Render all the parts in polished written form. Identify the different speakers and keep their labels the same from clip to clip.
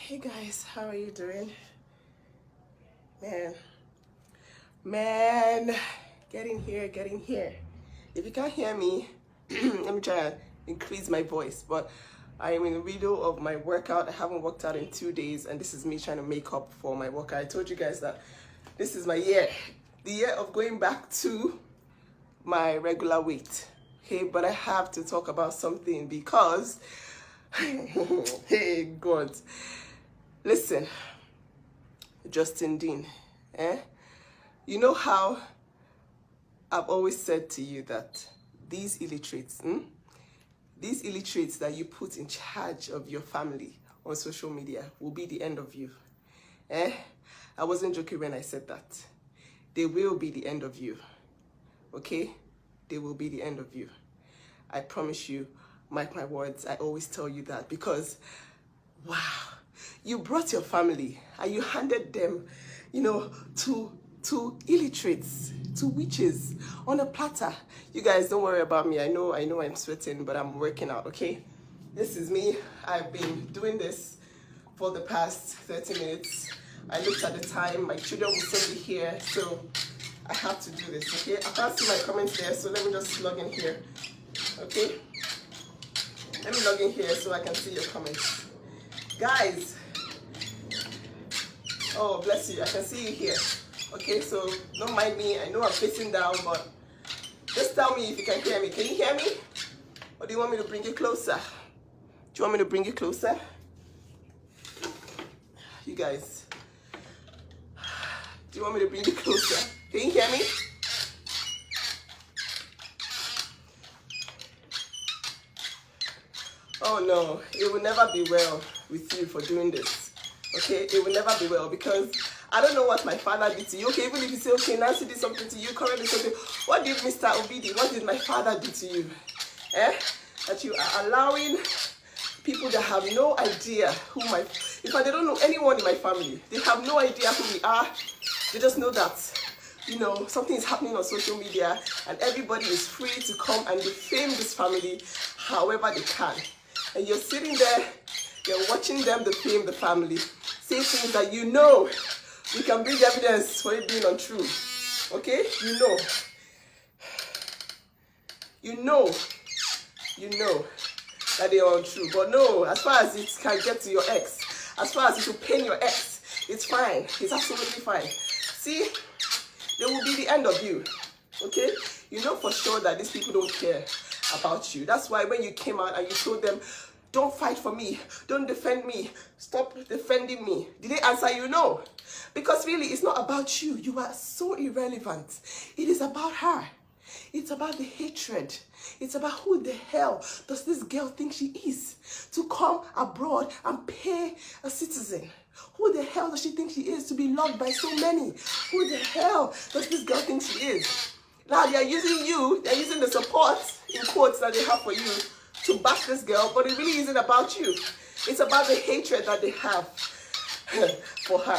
Speaker 1: Hey guys, how are you doing? Man, getting here. If you can't hear me, let me try and increase my voice. But I am in the middle of my workout. I haven't worked out in 2 days, and this is me trying to make up for my workout. I told you guys that this is my year, the year of going back to my regular weight. Okay, but I have to talk about something because, hey God, listen, Justin Dean, you know how I've always said to you that these illiterates that you put in charge of your family on social media will be the end of you. I wasn't joking when I said that. They will be the end of you. Okay? They will be the end of you. I promise you, mark my words, I always tell you that because, wow, you brought your family and you handed them, to illiterates, to witches on a platter. You guys, don't worry about me. I know I'm sweating, but I'm working out, okay? This is me. I've been doing this for the past 30 minutes. I looked at the time. My children will soon be here, so I have to do this, okay? I can't see my comments there, so let me just log in here, okay? Let me log in here so I can see your comments. Guys, oh, bless you, I can see you here. Okay, so don't mind me. I know I'm facing down, but just tell me if you can hear me. Can you hear me? Or do you want me to bring you closer? Do you want me to bring you closer? You guys, do you want me to bring you closer? Can you hear me? Oh no, it will never be well with you for doing this. Okay, it will never be well because I don't know what my father did to you. Okay, even if you say, okay, Nancy did something to you, Corinne did something. What did Mr. Obidi, what did my father do to you? That you are allowing people that have no idea who in fact, they don't know anyone in my family. They have no idea who we are. They just know that, something is happening on social media and everybody is free to come and defame this family however they can. And you're sitting there, you're watching them defame the family, say things that you can bring evidence for it being untrue. Okay? You know that they are untrue. But no, as far as it can get to your ex, as far as it will pain your ex, it's fine. It's absolutely fine. See, they will be the end of you. Okay? You know for sure that these people don't care about you. That's why when you came out and you told them, don't fight for me, don't defend me, stop defending me, did they answer you? No. Because really, it's not about you. You are so irrelevant. It is about her. It's about the hatred. It's about who the hell does this girl think she is to come abroad and pay a citizen? Who the hell does she think she is to be loved by so many? Who the hell does this girl think she is? Now they are using you, they're using the support, in quotes, that they have for you to back this girl, but it really isn't about you. It's about the hatred that they have for her.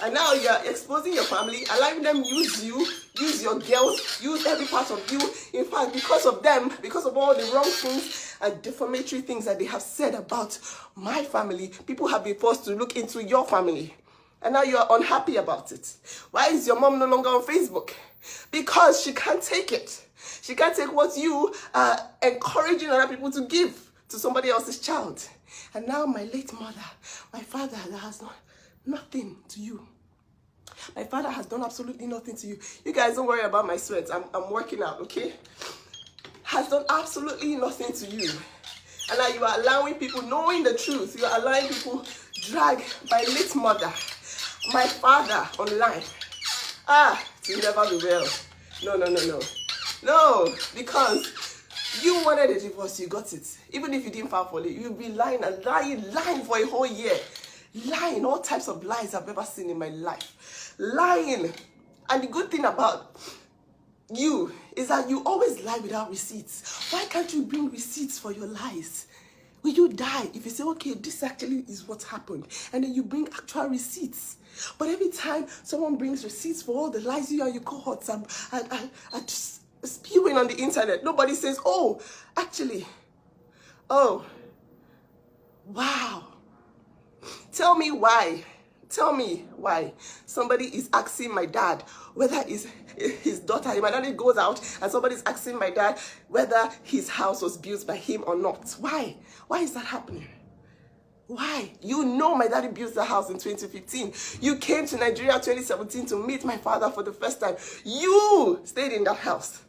Speaker 1: And now you're exposing your family, allowing them use you, use your girls, use every part of you. In fact, because of them, because of all the wrong things and defamatory things that they have said about my family, people have been forced to look into your family. And now you're unhappy about it. Why is your mom no longer on Facebook? Because she can't take it. She can't take what you are encouraging other people to give to somebody else's child. And now my late mother, my father, that has done nothing to you. My father has done absolutely nothing to you. You guys don't worry about my sweat. I'm working out, okay? Has done absolutely nothing to you. And now you are allowing people, knowing the truth, you are allowing people drag my late mother, my father online. It will never be well. No, because you wanted a divorce, you got it. Even if you didn't file for it, you'll be lying for a whole year. Lying, all types of lies I've ever seen in my life. Lying. And the good thing about you is that you always lie without receipts. Why can't you bring receipts for your lies? Will you die if you say, okay, this actually is what happened, and then you bring actual receipts? But every time someone brings receipts for all the lies you and your cohorts are just spewing on the internet, nobody says, oh, actually, oh, wow. Tell me why. Tell me why somebody is asking my dad whether his daughter, my daddy goes out and somebody's asking my dad whether his house was built by him or not. Why? Why is that happening? Why? You know my daddy built the house in 2015. You came to Nigeria 2017 to meet my father for the first time. You stayed in that house.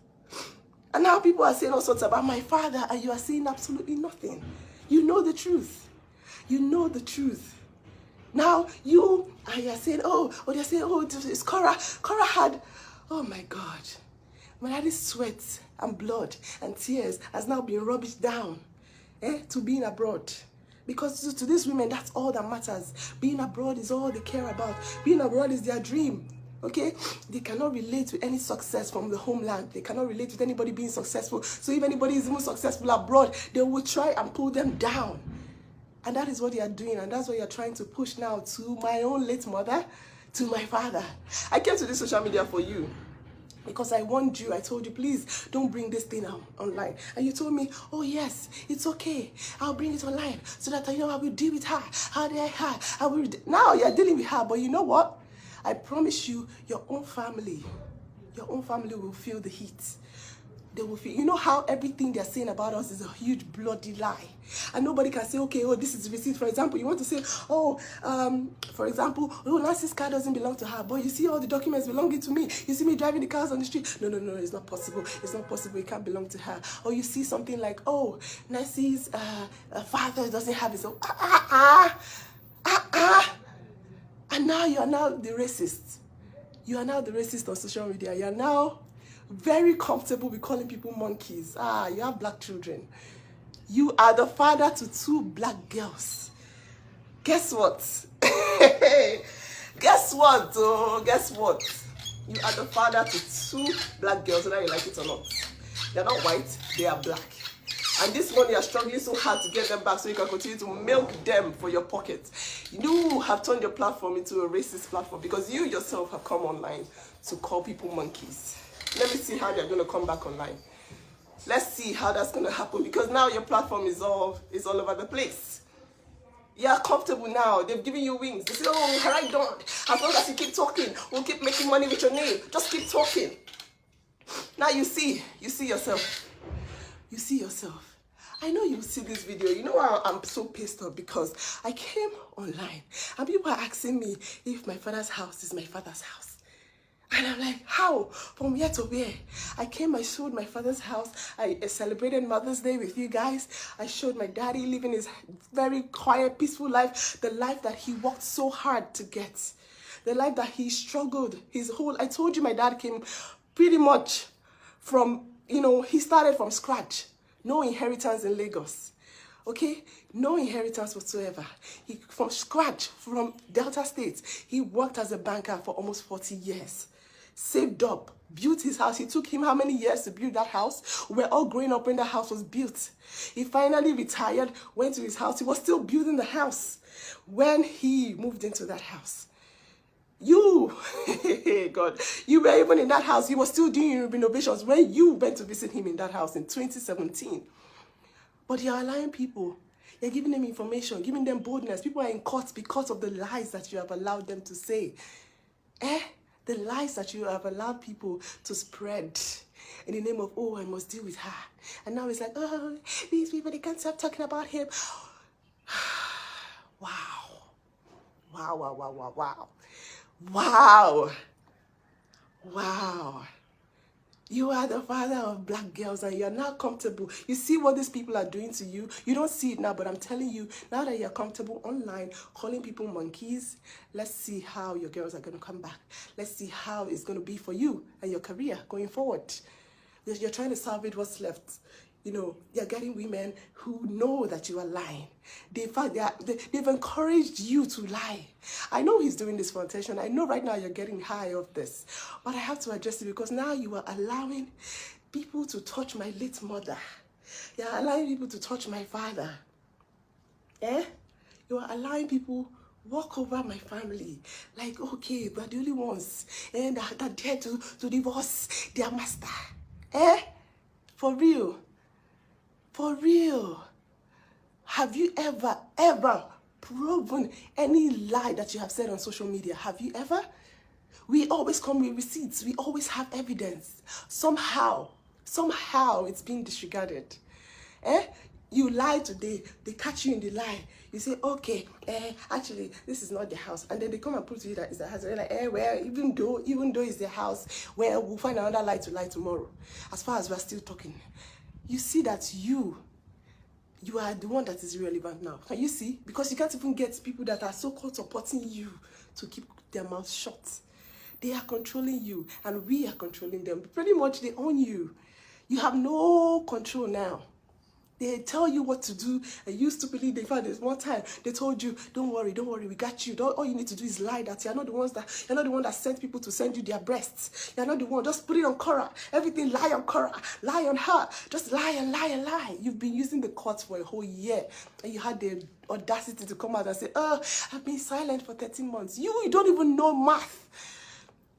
Speaker 1: And now people are saying all sorts about my father and you are saying absolutely nothing. You know the truth. You know the truth. Now you are saying, they're saying, it's Cora. Cora had, oh my God. My daddy's sweat and blood and tears has now been rubbished down to being abroad. Because to these women, that's all that matters. Being abroad is all they care about. Being abroad is their dream. Okay? They cannot relate to any success from the homeland. They cannot relate with anybody being successful. So if anybody is even successful abroad, they will try and pull them down. And that is what they are doing. And that's what you're trying to push now to my own late mother, to my father. I came to this social media for you. Because I warned you, I told you, please don't bring this thing out online. And you told me, oh yes, it's okay. I'll bring it online so that I will deal with her. Now you're dealing with her, but you know what? I promise you, your own family will feel the heat. They will feel, you know how everything they're saying about us is a huge bloody lie. And nobody can say, okay, this is receipt. For example, you want to say, Nancy's car doesn't belong to her, but you see all the documents belonging to me. You see me driving the cars on the street. No, it's not possible. It's not possible. It can't belong to her. Or you see something like, Nancy's father doesn't have his own. And now you are now the racist. You are now the racist on social media. You are now very comfortable with calling people monkeys. You have black children. You are the father to 2 black girls. Guess what? Guess what? You are the father to 2 black girls, whether you like it or not. They're not white, they are black. And this one, you are struggling so hard to get them back so you can continue to milk them for your pocket. You have turned your platform into a racist platform because you yourself have come online to call people monkeys. Let me see how they're going to come back online. Let's see how that's going to happen because now your platform is all over the place. You're comfortable now. They've given you wings. They say, right on. As long as you keep talking, we'll keep making money with your name. Just keep talking. Now you see yourself. You see yourself. I know you see this video. You know how I'm so pissed off because I came online and people are asking me if my father's house is my father's house. And I'm like, how? From where to where? I showed my father's house. I celebrated Mother's Day with you guys. I showed my daddy living his very quiet, peaceful life. The life that he worked so hard to get. The life that he struggled his whole... I told you my dad came pretty much from, he started from scratch. No inheritance in Lagos. Okay? No inheritance whatsoever. He, from scratch, from Delta State, he worked as a banker for almost 40 years. Saved up, built his house. It took him how many years to build that house? We're all growing up when the house was built. He finally retired, went to his house. He was still building the house when he moved into that house. You, God, you were even in that house. He was still doing renovations when you went to visit him in that house in 2017. But you're allowing people. You're giving them information, giving them boldness. People are in court because of the lies that you have allowed them to say. The lies that you have allowed people to spread in the name of, I must deal with her. And now it's like, these people, they can't stop talking about him. Wow. You are the father of black girls and you're now comfortable. You see what these people are doing to you? You don't see it now, but I'm telling you, now that you're comfortable online, calling people monkeys, let's see how your girls are going to come back. Let's see how it's going to be for you and your career going forward. You're trying to salvage what's left. You're getting women who know that you are lying. They've encouraged you to lie. I know he's doing this for attention. I know right now you're getting high off this. But I have to address it because now you are allowing people to touch my late mother. You're allowing people to touch my father. You are allowing people walk over my family. Like, okay, we're the only ones that dare to divorce their master. For real. For real. Have you ever proven any lie that you have said on social media? Have you ever? We always come with receipts. We always have evidence. Somehow it's being disregarded. You lie today, they catch you in the lie. You say, okay, actually, this is not the house. And then they come and prove to you that it's the house. They're like, well, even though it's the house, well, we'll find another lie to lie tomorrow. As far as we're still talking. You see that you are the one that is irrelevant now. Can you see? Because you can't even get people that are so-called supporting you to keep their mouths shut. They are controlling you, and we are controlling them. Pretty much, they own you. You have no control now. They tell you what to do, and you stupidly, they found this one time, they told you, don't worry, we got you. All you need to do is lie that you're not the one that sent people to send you their breasts. You're not the one, just put it on Cora. Everything, lie on Cora, lie on her. Just lie and lie and lie. You've been using the courts for a whole year, and you had the audacity to come out and say, I've been silent for 13 months. You don't even know math.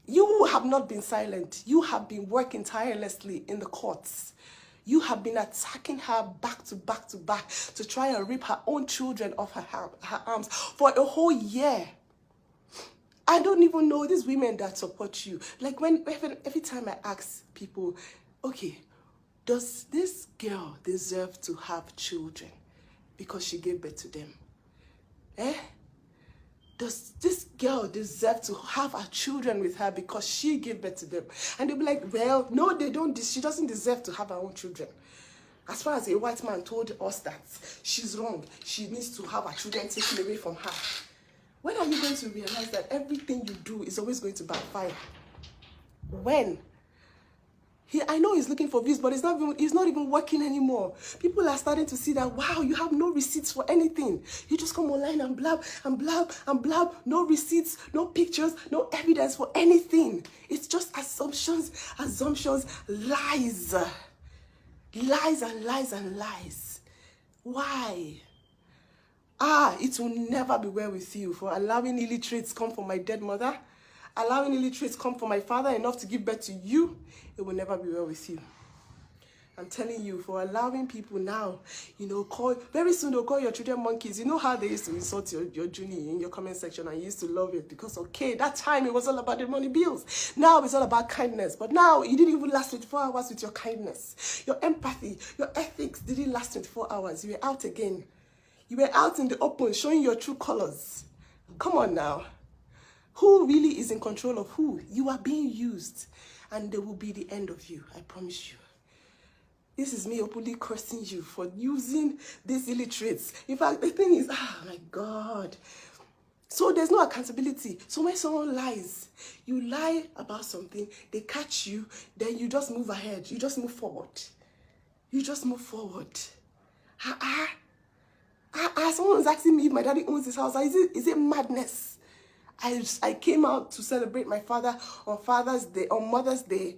Speaker 1: You have not been silent. You have been working tirelessly in the courts. You have been attacking her back to back to back to try and rip her own children off her arms for a whole year. I don't even know these women that support you. Like every time I ask people, okay, does this girl deserve to have children because she gave birth to them? Does this girl deserve to have her children with her because she gave birth to them? And they'll be like, well, no, they don't. She doesn't deserve to have her own children. As far as a white man told us that she's wrong, she needs to have her children taken away from her. When are you going to realize that everything you do is always going to backfire? When? I know he's looking for views, but he's not even working anymore. People are starting to see that, wow, you have no receipts for anything. You just come online and blab and blab and blab. No receipts, no pictures, no evidence for anything. It's just assumptions, lies. Lies and lies and lies. Why? It will never be well with you for allowing illiterates come from my dead mother. Allowing illiterates come from my father enough to give birth to you, it will never be well with you. I'm telling you, for allowing people now, very soon they'll call your children monkeys. You know how they used to insult your Junie in your comment section, and you used to love it because, okay, that time it was all about the money bills. Now it's all about kindness. But now you didn't even last 24 hours with your kindness. Your empathy, your ethics didn't last 24 hours. You were out again. You were out in the open showing your true colors. Come on now. Who really is in control of who? You are being used, and there will be the end of you, I promise you. This is me openly cursing you for using these illiterates. In fact, the thing is, my God. So there's no accountability. So when someone lies, you lie about something, they catch you, then you just move ahead. You just move forward. You just move forward. Someone was asking me if my daddy owns this house. Is it madness? I came out to celebrate my father on Father's Day, on Mother's Day.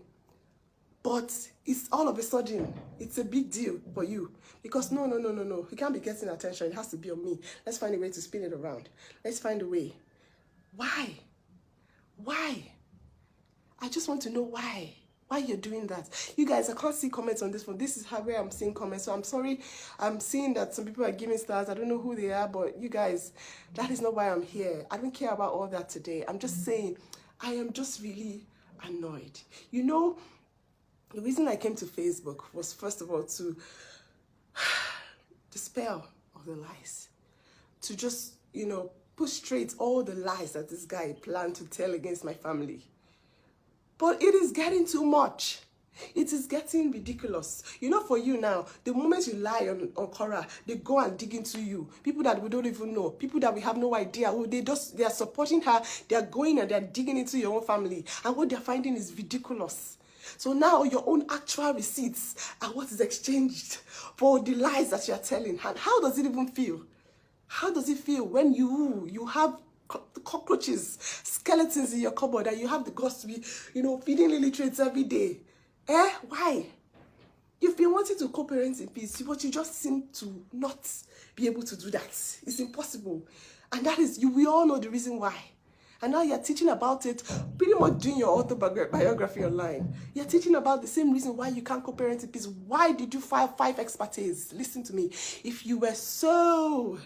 Speaker 1: But it's all of a sudden, it's a big deal for you. Because no. You can't be getting attention. It has to be on me. Let's find a way to spin it around. Let's find a way. Why? I just want to know why. Why you're doing that. You guys, I can't see comments on this one. This is where I'm seeing comments. So I'm sorry. I'm seeing that some people are giving stars. I don't know who they are, but you guys, that is not why I'm here. I don't care about all that today. I'm just saying, I am just really annoyed. The reason I came to Facebook was, first of all, to dispel all the lies. To just, put straight all the lies that this guy planned to tell against my family. But it is getting too much. It is getting ridiculous. For you now, the moment you lie on Cora, they go and dig into you. People that we don't even know. People that we have no idea. They are supporting her. They are going and they are digging into your own family. And what they're finding is ridiculous. So now your own actual receipts are what is exchanged for the lies that you are telling. And how does it even feel? How does it feel when you have cockroaches, skeletons in your cupboard, and you have the guts to be, feeding illiterates every day? Why? You've been wanting to co-parent in peace, but you just seem to not be able to do that. It's impossible. And that is, we all know the reason why. And now you're teaching about it, pretty much doing your autobiography online. You're teaching about the same reason why you can't co-parent in peace. Why did you file 5 expertise? Listen to me. If you were so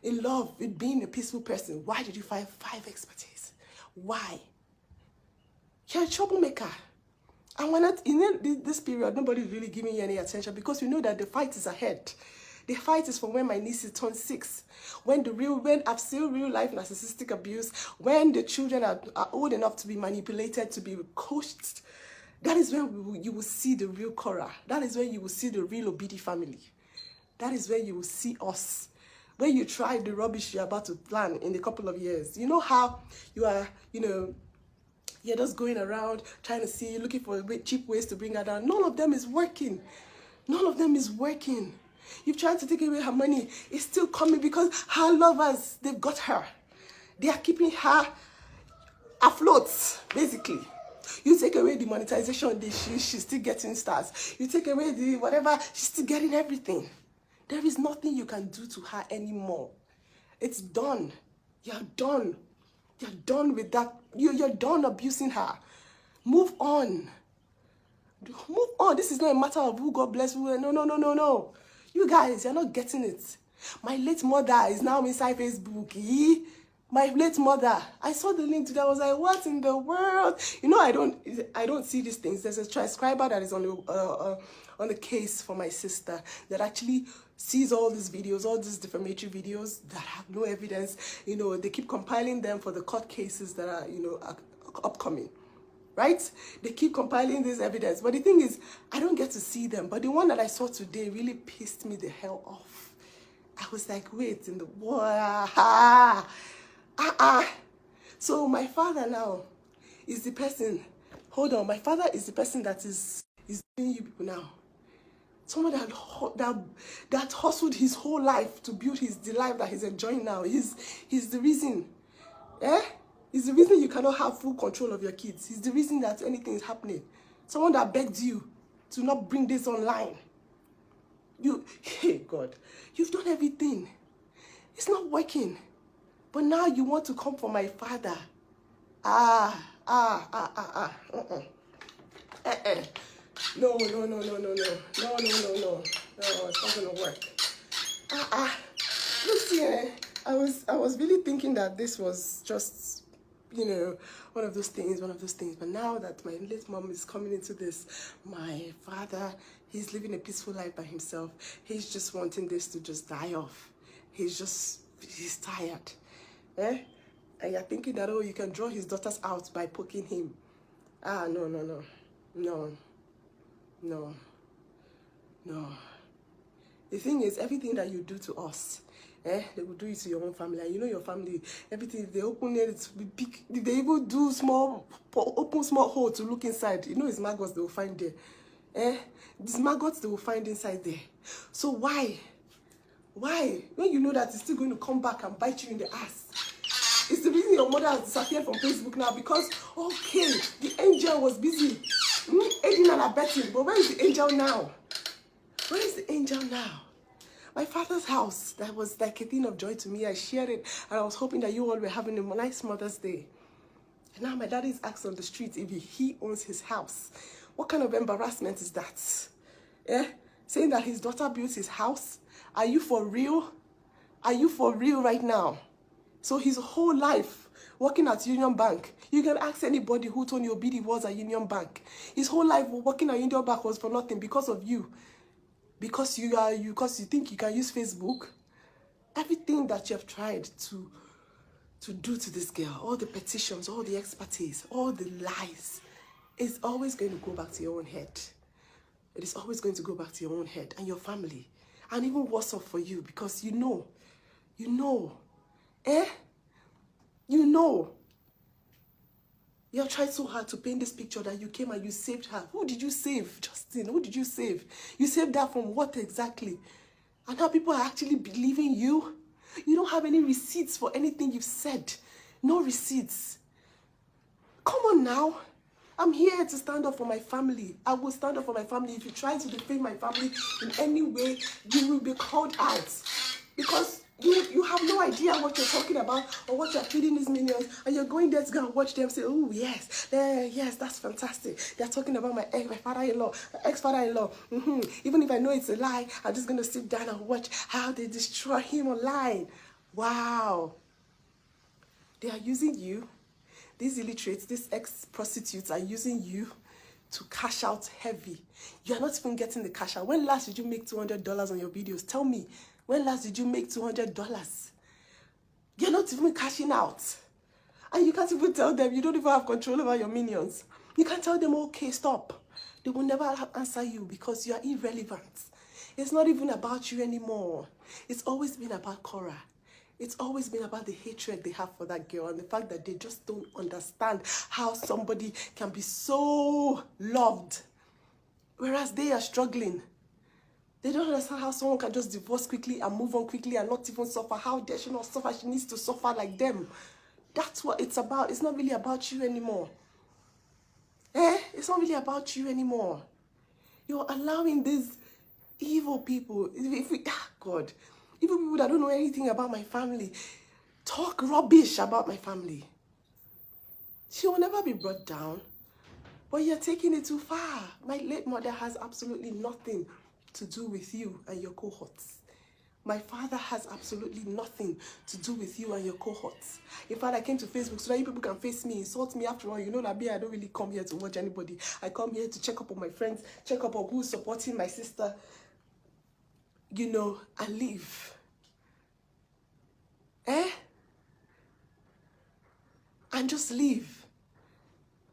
Speaker 1: in love with being a peaceful person. Why did you find 5 expertise? Why? You're a troublemaker. And when in this period, nobody's really giving you any attention because you know that the fight is ahead. The fight is for when my niece is turned 6, when I've seen real life narcissistic abuse, when the children are old enough to be manipulated, to be coached. That is when you will see the real Cora. That is when you will see the real Obidi family. That is when you will see us. When you try the rubbish you're about to plan in a couple of years. You know how you are, you're just going around trying to see, looking for cheap ways to bring her down. None of them is working. None of them is working. You've tried to take away her money. It's still coming because her lovers, they've got her. They are keeping her afloat, basically. You take away the monetization, she's still getting stars. You take away the whatever, she's still getting everything. There is nothing you can do to her anymore. It's done. You're done. You're done with that. You're done abusing her. Move on. Move on. This is not a matter of who God bless who. No. You guys, you're not getting it. My late mother is now inside Facebook. My late mother. I saw the link today. I was like, what in the world? I don't see these things. There's a transcriber that is on the case for my sister that actually sees all these videos, all these defamatory videos that have no evidence. They keep compiling them for the court cases that are, upcoming. Right? They keep compiling this evidence. But the thing is, I don't get to see them. But the one that I saw today really pissed me the hell off. I was like, wait, in the war. So my father now is the person. Hold on, my father is the person that is doing you people now. Someone that hustled his whole life to build the life that he's enjoying now. He's the reason. He's the reason you cannot have full control of your kids. He's the reason that anything is happening. Someone that begged you to not bring this online. Hey God, you've done everything. It's not working. But now you want to come for my father. No, it's not gonna work. Look here, I was really thinking that this was just, one of those things. But now that my late mom is coming into this, my father, he's living a peaceful life by himself. He's just wanting this to just die off. He's tired. And you're thinking that, you can draw his daughters out by poking him. No. The thing is, everything that you do to us, they will do it to your own family. And your family, everything, if they open it, it's big. If they even do open small hole to look inside, it's maggots they will find there. These maggots they will find inside there. So why? When you know that it's still going to come back and bite you in the ass? It's the reason your mother has disappeared from Facebook now because, the angel was busy aiding and abetting. But where is the angel now? Where is the angel now? My father's house, that was like a thing of joy to me. I shared it and I was hoping that you all were having a nice Mother's Day. And now my daddy is asked on the street if he owns his house. What kind of embarrassment is that? Saying that his daughter built his house? Are you for real? Are you for real right now? So his whole life working at Union Bank. You can ask anybody who Tony Obidi was at Union Bank. His whole life working at Union Bank was for nothing because of you. Because you think you can use Facebook. Everything that you have tried to do to this girl, all the petitions, all the expertise, all the lies, it's always going to go back to your own head. It is always going to go back to your own head and your family. And even worse off for you because you know. You have tried so hard to paint this picture that you came and you saved her. Who did you save, Justin? Who did you save? You saved her from what exactly? And now people are actually believing you. You don't have any receipts for anything you've said. No receipts. Come on now. I'm here to stand up for my family. I will stand up for my family. If you try to defame my family in any way, you will be called out. Because you have no idea what you're talking about or what you're feeding these minions, and you're going there to go and watch them say, oh, yes, that's fantastic. They're talking about my father-in-law, my ex-father-in-law. Even if I know it's a lie, I'm just going to sit down and watch how they destroy him online. Wow. They are using you. These illiterates, these ex-prostitutes are using you to cash out heavy. You are not even getting the cash out. When last did you make $200 on your videos? Tell me. When last did you make $200? You're not even cashing out. And you can't even tell them. You don't even have control over your minions. You can't tell them, okay, stop. They will never answer you because you are irrelevant. It's not even about you anymore. It's always been about Cora. It's always been about the hatred they have for that girl and the fact that they just don't understand how somebody can be so loved, whereas they are struggling. They don't understand how someone can just divorce quickly and move on quickly and not even suffer. How dare she not suffer? She needs to suffer like them. That's what it's about. It's not really about you anymore. It's not really about you anymore. You're allowing these evil people, God, evil people that don't know anything about my family, talk rubbish about my family. She will never be brought down, but you're taking it too far. My late mother has absolutely nothing to do with you and your cohorts. My father has absolutely nothing to do with you and your cohorts. In fact, I came to Facebook so that you people can face me, insult me. After all, you know that I don't really come here to watch anybody. I come here to check up on my friends, check up on who's supporting my sister, you know, and leave. And just leave.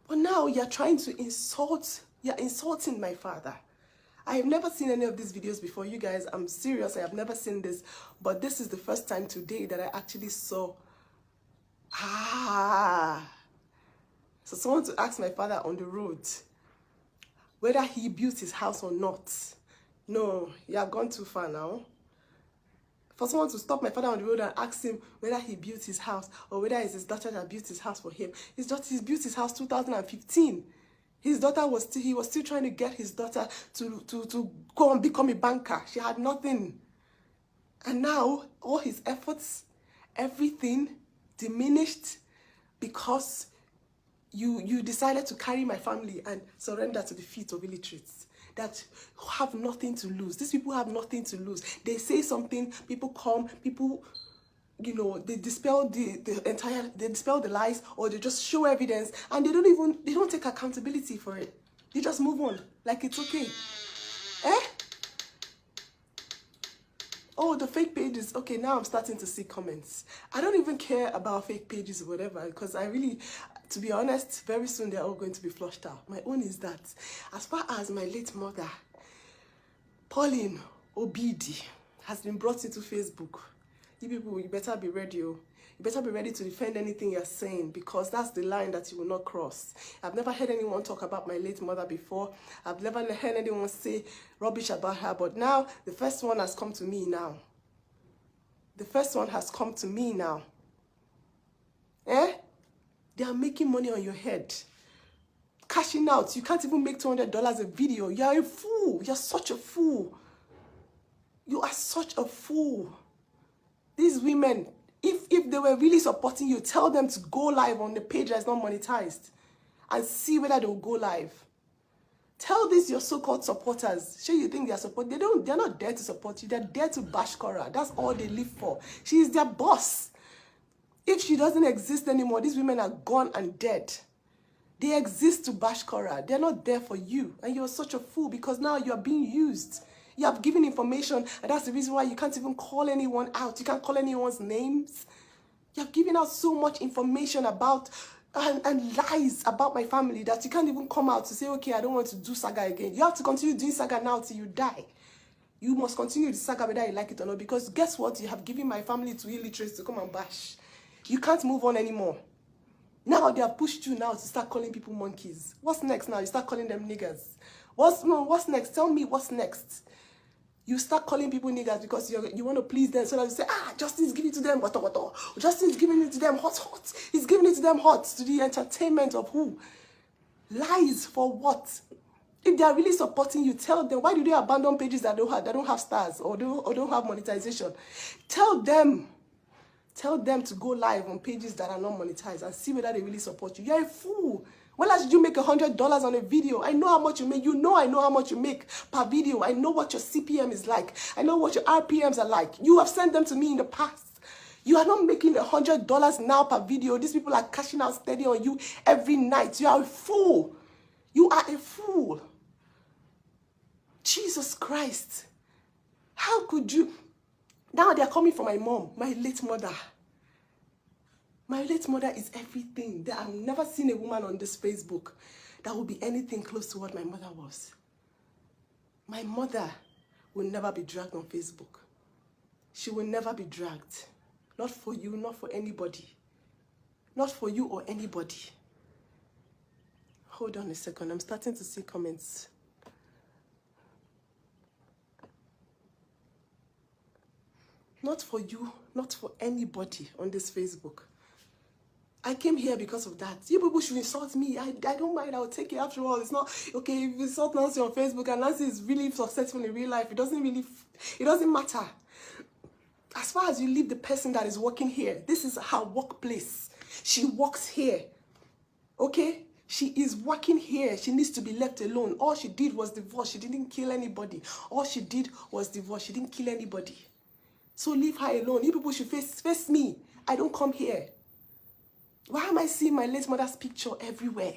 Speaker 1: But now you're trying to insult, you're insulting my father. I have never seen any of these videos before, you guys. I'm serious, I have never seen this. But this is the first time today that I actually saw. So someone to ask my father on the road whether he built his house or not. No, you have gone too far now. For someone to stop my father on the road and ask him whether he built his house or whether it's his daughter that built his house for him. He's built his house 2015. His daughter he was still trying to get his daughter to go and become a banker. She had nothing. And now all his efforts, everything diminished because you decided to carry my family and surrender to the feet of illiterates that have nothing to lose. These people have nothing to lose. They say something, people come, people, you know, they dispel they dispel the lies, or they just show evidence, and they don't take accountability for it. They just move on like it's okay. Oh, the fake pages. Okay, now I'm starting to see comments. I don't even care about fake pages or whatever, because I really, to be honest, very soon they're all going to be flushed out. My own is that, as far as my late mother, Pauline Obidi, has been brought into Facebook, you people, you better be ready. You better be ready to defend anything you're saying, because that's the line that you will not cross. I've never heard anyone talk about my late mother before. I've never heard anyone say rubbish about her, but now the first one has come to me now. The first one has come to me now. They are making money on your head. Cashing out. You can't even make $200 a video. You are a fool. You're such a fool. You are such a fool. These women, if they were really supporting you, tell them to go live on the page that's not monetized and see whether they'll go live. Tell this your so-called supporters. Sure, you think they are support? They're not there to support you. They're there to bash Cora. That's all they live for. She is their boss. If she doesn't exist anymore, these women are gone and dead. They exist to bash Cora. They're not there for you. And you're such a fool because now you're being used. You have given information, and that's the reason why you can't even call anyone out. You can't call anyone's names. You have given out so much information about and lies about my family that you can't even come out to say, okay, I don't want to do saga again. You have to continue doing saga now till you die. You must continue the saga whether you like it or not, because guess what? You have given my family to illiterates to come and bash. You can't move on anymore. Now they have pushed you now to start calling people monkeys. What's next now? You start calling them niggers. What's next? Tell me what's next. You start calling people niggers because you want to please them, so that you say, Justin's giving it to them, what? Justin's giving it to them hot. He's giving it to them hot, to the entertainment of who? Lies for what? If they are really supporting you, tell them, why do they abandon pages that don't have stars or don't have monetization? Tell them to go live on pages that are not monetized and see whether they really support you. You're a fool. When last did you make $100 on a video? I know how much you make. I know how much you make per video. I know what your CPM is like. I know what your RPMs are like. You have sent them to me in the past. You are not making $100 now per video. These people are cashing out steady on you every night. You are a fool. You are a fool. Jesus Christ. How could you? Now they are coming for my mom, my late mother. My late mother is everything. I've never seen a woman on this Facebook that will be anything close to what my mother was. My mother will never be dragged on Facebook. She will never be dragged. Not for you, not for anybody. Not for you or anybody. Hold on a second. I'm starting to see comments. Not for you, not for anybody on this Facebook. I came here because of that. You people should insult me. I don't mind. I'll take it. After all, it's not okay if you insult Nancy on Facebook and Nancy is really successful in real life. It doesn't matter. As far as you leave the person that is working here, this is her workplace. She works here. Okay? She is working here. She needs to be left alone. All she did was divorce. She didn't kill anybody. All she did was divorce. She didn't kill anybody. So leave her alone. You people should face me. I don't come here. Why am I seeing my late mother's picture everywhere?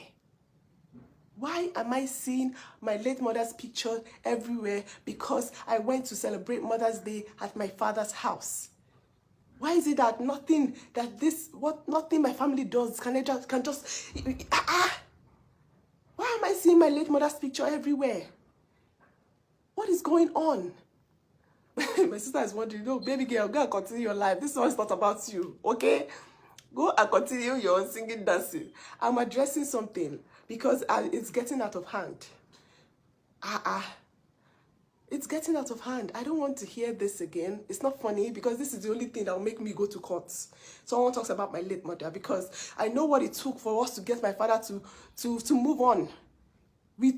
Speaker 1: Why am I seeing my late mother's picture everywhere? Because I went to celebrate Mother's Day at my father's house. Why is it that nothing my family does can just why am I seeing my late mother's picture everywhere? What is going on? My sister is wondering, no, baby girl, go and continue your life. This one's not about you, okay? Go and continue your singing, dancing. I'm addressing something because it's getting out of hand. It's getting out of hand. I don't want to hear this again. It's not funny because this is the only thing that will make me go to court. Someone talks about my late mother because I know what it took for us to get my father to move on. We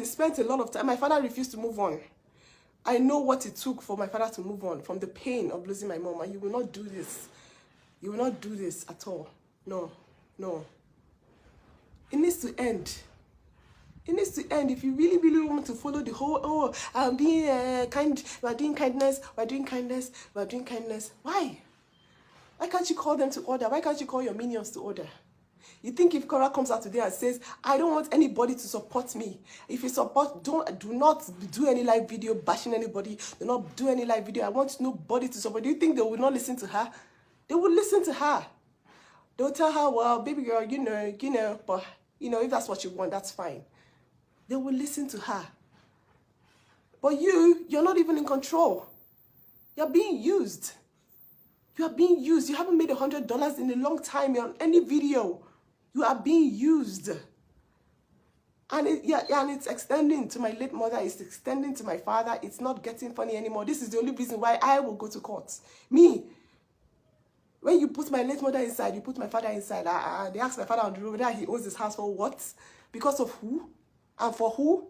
Speaker 1: spent a lot of time. My father refused to move on. I know what it took for my father to move on from the pain of losing my mom, and you will not do this. You will not do this at all. No, no. It needs to end. It needs to end. If you really, really want to follow the whole, I'm being kind, we're doing kindness, we're doing kindness, we're doing kindness. Why? Why can't you call them to order? Why can't you call your minions to order? You think if Cora comes out today and says, I don't want anybody to support me. If you support, do not do any live video bashing anybody. Do not do any live video. I want nobody to support. Do you think they will not listen to her? They will listen to her. They'll tell her, well, baby girl, you know, but, if that's what you want, that's fine. They will listen to her. But you're not even in control. You're being used. You are being used. You haven't made $100 in a long time on any video. You are being used. And it's extending to my late mother. It's extending to my father. It's not getting funny anymore. This is the only reason why I will go to court. Me. When you put my late mother inside, you put my father inside. They asked my father on the road whether he owns his house for what? Because of who? And for who?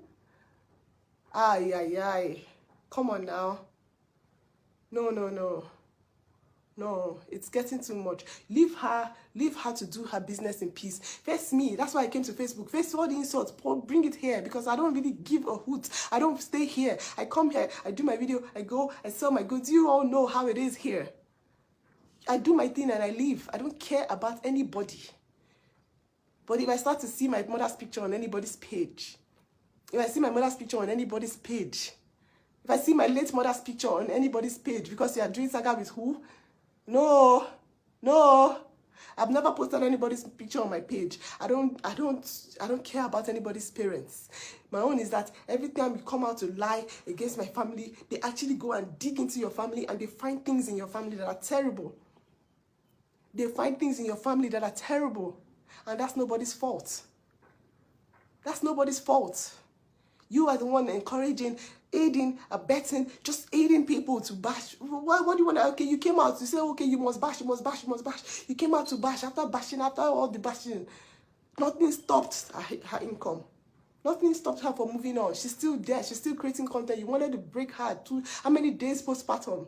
Speaker 1: Come on now. No, it's getting too much. Leave her to do her business in peace. Face me. That's why I came to Facebook. Face all the insults. Bring it here because I don't really give a hoot. I don't stay here. I come here. I do my video. I go. I sell my goods. You all know how it is here. I do my thing and I leave. I don't care about anybody. But if I start to see my mother's picture on anybody's page, if I see my mother's picture on anybody's page, if I see my late mother's picture on anybody's page because you are doing saga with who? No. I've never posted anybody's picture on my page. I don't care about anybody's parents. My own is that every time you come out to lie against my family, they actually go and dig into your family and they find things in your family that are terrible. They find things in your family that are terrible. And that's nobody's fault. That's nobody's fault. You are the one encouraging, aiding, abetting, just aiding people to bash. What do you want to, okay, you came out to say, okay, you must bash. You came out to bash. After all the bashing, nothing stopped her income. Nothing stopped her from moving on. She's still there. She's still creating content. You wanted to break her. How many days postpartum?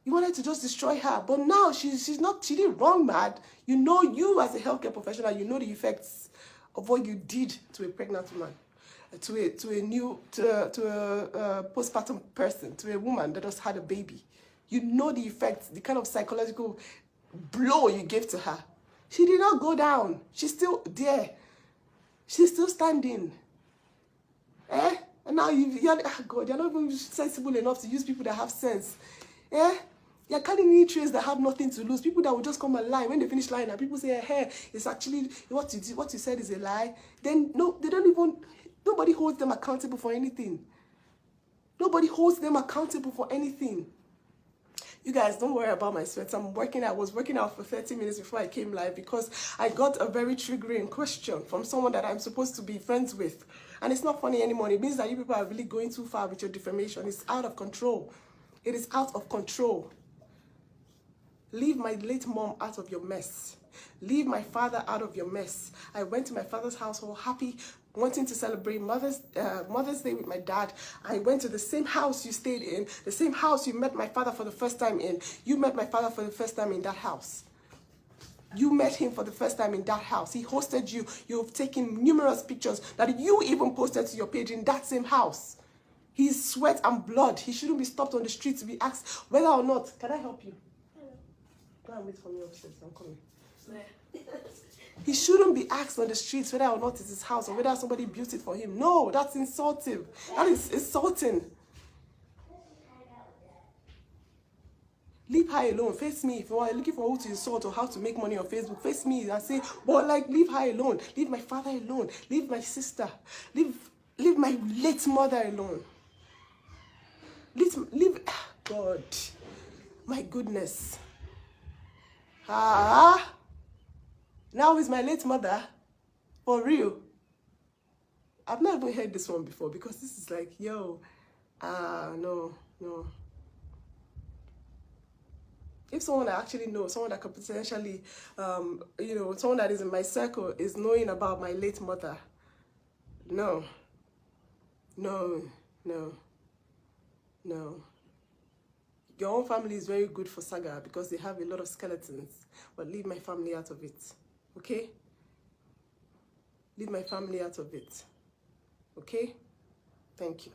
Speaker 1: You wanted to just destroy her. But now she didn't run mad. You as a healthcare professional, you know the effects of what you did to a pregnant woman, to a postpartum person, to a woman that just had a baby. You know the effects, the kind of psychological blow you gave to her. She did not go down. She's still there. She's still standing. Eh? And now you're God, you're not even sensible enough to use people that have sense. Eh? You're carrying any traits that have nothing to lose. People that will just come and lie. When they finish lying and people say, hey, it's actually what you said is a lie. Then no, they don't even, nobody holds them accountable for anything. Nobody holds them accountable for anything. You guys, don't worry about my sweat. I was working out for 30 minutes before I came live because I got a very triggering question from someone that I'm supposed to be friends with. And it's not funny anymore. It means that you people are really going too far with your defamation. It's out of control. It is out of control. Leave my late mom out of your mess. Leave my father out of your mess. I went to my father's household happy, wanting to celebrate Mother's Day with my dad. I went to the same house you stayed in, the same house you met my father for the first time in. You met my father for the first time in that house. You met him for the first time in that house. He hosted you. You've taken numerous pictures that you even posted to your page in that same house. He's sweat and blood. He shouldn't be stopped on the street to be asked whether or not. Can I help you? Hello. Go and wait for me upstairs. I'm coming. He shouldn't be asked on the streets whether or not it's his house or whether somebody built it for him. No, that's insulting. That is insulting. Leave her alone. Face me. If you are looking for who to insult or how to make money on Facebook, face me and say, but like, leave her alone. Leave my father alone. Leave my sister. Leave my late mother alone. Leave, God. My goodness. Now is my late mother. For real. I've not even heard this one before because this is like, yo, no. If someone I actually know, someone that could potentially, someone that is in my circle is knowing about my late mother, no. Your own family is very good for saga because they have a lot of skeletons, but leave my family out of it, okay? Leave my family out of it, okay? Thank you.